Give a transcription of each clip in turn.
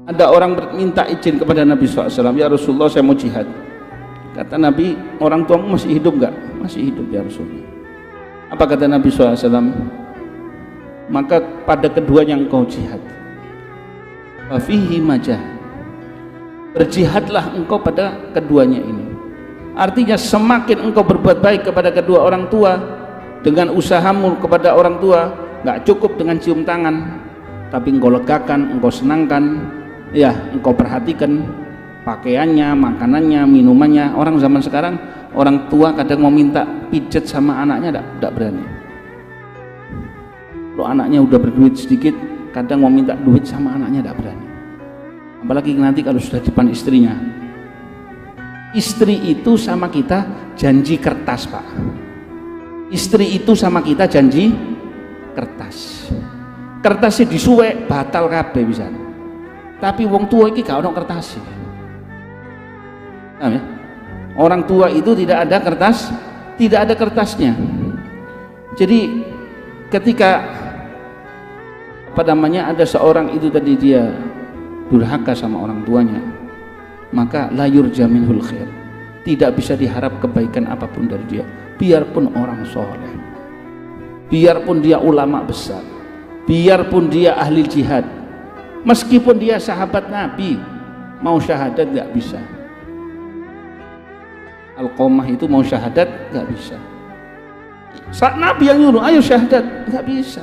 Ada orang minta izin kepada Nabi SAW, ya Rasulullah saya mau jihad. Kata Nabi, orang tuamu masih hidup enggak? Masih hidup ya Rasulullah. Apa kata Nabi SAW? Maka pada keduanya engkau jihad. Wa fihi majah. Berjihadlah engkau pada keduanya ini. Artinya semakin engkau berbuat baik kepada kedua orang tua, dengan usahamu kepada orang tua, enggak cukup dengan cium tangan, tapi engkau legakan, engkau senangkan, ya engkau perhatikan pakaiannya, makanannya, minumannya. Orang zaman sekarang, orang tua kadang mau minta pijet sama anaknya tidak berani. Kalau anaknya udah berduit sedikit, kadang mau minta duit sama anaknya tidak berani. Apalagi nanti kalau sudah di depan istrinya. Istri itu sama kita janji kertas, Pak. Istri itu sama kita janji kertas. Kertasnya disuwek batal kabeh bisa. Tapi wong tua iki gak ono kertas. Paham ya? Orang tua itu tidak ada kertas, tidak ada kertasnya. Jadi ketika ada seorang itu tadi dia durhaka sama orang tuanya, maka la yurja minhul khair. Tidak bisa diharap kebaikan apapun dari dia, biarpun orang soleh, biarpun dia ulama besar, biarpun dia ahli jihad, meskipun dia sahabat Nabi, mau syahadat gak bisa. Al-Qomah itu mau syahadat gak bisa. Saat Nabi yang nyuruh ayo syahadat, gak bisa.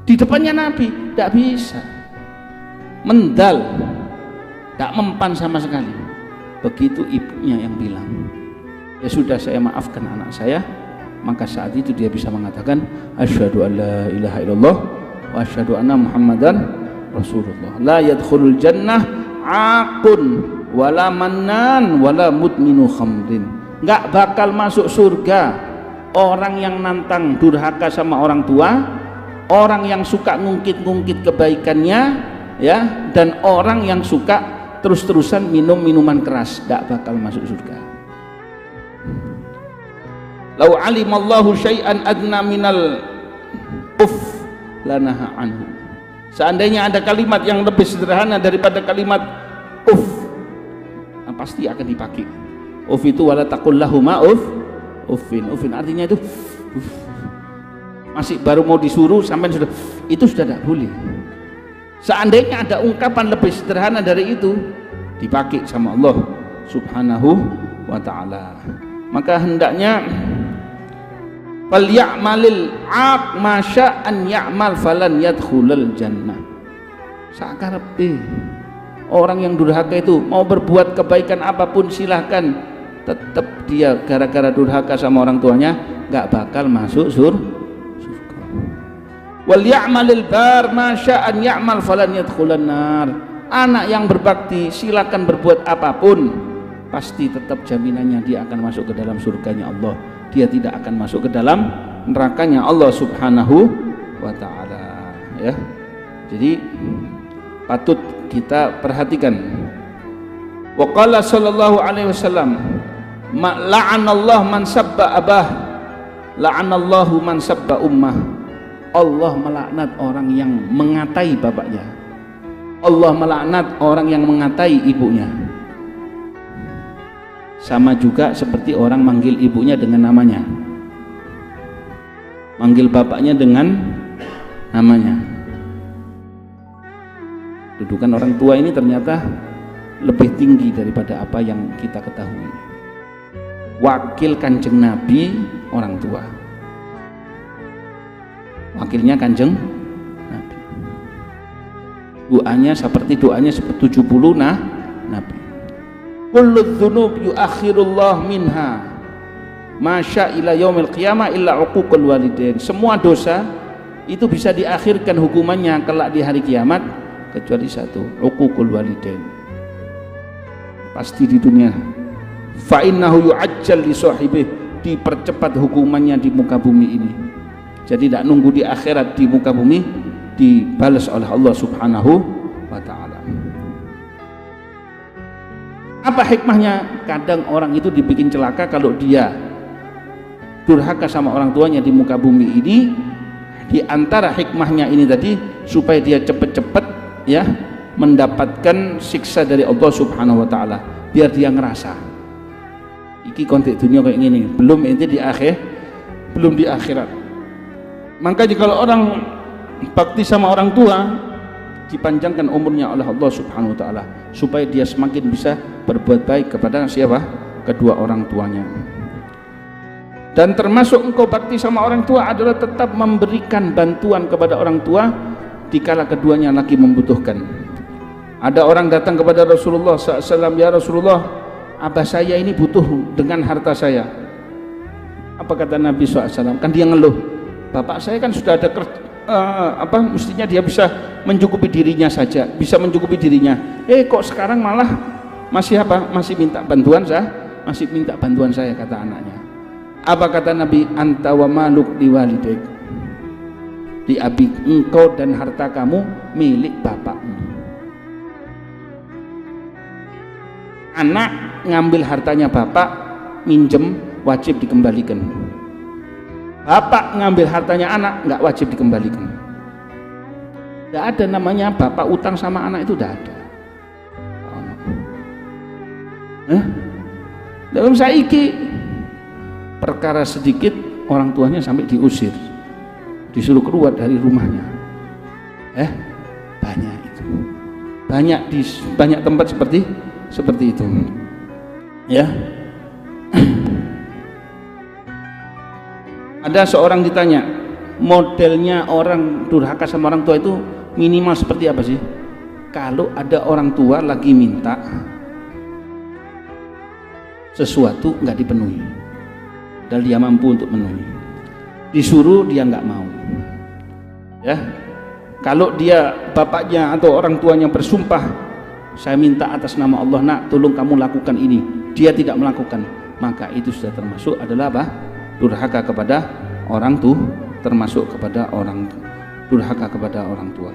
Di depannya Nabi gak bisa. Mendal, gak mempan sama sekali. Begitu ibunya yang bilang, ya sudah saya maafkan anak saya, maka saat itu dia bisa mengatakan asyhadu an la ilaha illallah wa asyhadu anna muhammadan rasulullah. La yadkhulul jannah aqun wala mannan wala mudminu khamrin. Enggak bakal masuk surga orang yang nantang durhaka sama orang tua, orang yang suka ngungkit-ngungkit kebaikannya, ya, dan orang yang suka terus-terusan minum minuman keras, enggak bakal masuk surga. Lau alimallahu syai'an adna minal lanaha anhu. Seandainya ada kalimat yang lebih sederhana daripada kalimat pasti akan dipakai. Itu wala taqul lahuma uffin artinya itu masih baru mau disuruh sampai sudah, itu sudah tidak boleh. Seandainya ada ungkapan lebih sederhana dari itu, dipakai sama Allah subhanahu wa ta'ala. Maka hendaknya fal ya'malil aq ma sya'an ya'mal falan yadkhulul jannah. Sakarepe orang yang durhaka itu mau berbuat kebaikan apapun silahkan, tetap dia gara-gara durhaka sama orang tuanya gak bakal masuk surga. Wal ya'malil bar ma sya'an ya'mal falan yadkhulan nar. Anak yang berbakti silakan berbuat apapun, pasti tetap jaminannya dia akan masuk ke dalam surganya Allah. Dia tidak akan masuk ke dalam nerakanya Allah subhanahu wa ta'ala, ya. Jadi patut kita perhatikan. Wa qala sallallahu alaihi wasallam, la'anallahu man sabba abah, la'anallahu man sabba ummah. Allah melaknat orang yang mengatai bapaknya, Allah melaknat orang yang mengatai ibunya. Sama juga seperti orang manggil ibunya dengan namanya, manggil bapaknya dengan namanya. Dudukan orang tua ini ternyata lebih tinggi daripada apa yang kita ketahui. Wakil Kanjeng Nabi orang tua, wakilnya Kanjeng Nabi. Doanya seperti 70 Nabi. Kullu dzunub yuakhirullah minha masya ila yaumil qiyamah illa uququl walidain. Semua dosa itu bisa diakhirkan hukumannya kelak di hari kiamat kecuali satu, uququl walidain. Pasti di dunia fa innahu yu'ajjal li sahibih, dipercepat hukumannya di muka bumi ini. Jadi tidak nunggu di akhirat, di muka bumi dibalas oleh Allah subhanahu wa ta'ala. Apa hikmahnya? Kadang orang itu dibikin celaka kalau dia durhaka sama orang tuanya di muka bumi ini. Di antara hikmahnya ini tadi supaya dia cepet-cepet, ya, mendapatkan siksa dari Allah Subhanahu wa taala, biar dia ngerasa iki kontek dunia kayak gini, belum ente di akhir, belum di akhirat. Makanya kalau orang bakti sama orang tua, dipanjangkan umurnya oleh Allah Subhanahu wa taala supaya dia semakin bisa berbuat baik kepada siapa? Kedua orang tuanya. Dan termasuk engkau bakti sama orang tua adalah tetap memberikan bantuan kepada orang tua dikala keduanya lagi membutuhkan. Ada orang datang kepada Rasulullah SAW, ya Rasulullah, abah saya ini butuh dengan harta saya. Apa kata Nabi SAW? Kan dia ngeluh, bapak saya kan sudah ada mestinya dia bisa mencukupi dirinya saja, bisa mencukupi dirinya. Kok sekarang malah masih minta bantuan saya, kata anaknya. Apa kata Nabi? Anta wa maluk liwalidayk, di abi, engkau dan harta kamu milik bapakmu. Anak ngambil hartanya bapak, minjem, wajib dikembalikan. Bapak ngambil hartanya anak, nggak wajib dikembalikan. Tidak ada namanya bapak utang sama anak, itu tidak ada. Dalam saiki perkara sedikit orang tuanya sampai diusir, disuruh keluar dari rumahnya. Banyak itu, di banyak tempat seperti itu, ya. Ada seorang ditanya, modelnya orang durhaka sama orang tua itu minimal seperti apa sih? Kalau ada orang tua lagi minta sesuatu nggak dipenuhi, dan dia mampu untuk memenuhi, disuruh dia nggak mau, ya. Kalau dia bapaknya atau orang tuanya bersumpah, saya minta atas nama Allah, nak tolong kamu lakukan ini, dia tidak melakukan, maka itu sudah termasuk adalah apa? Durhaka kepada orang tua, termasuk kepada orang durhaka kepada orang tua.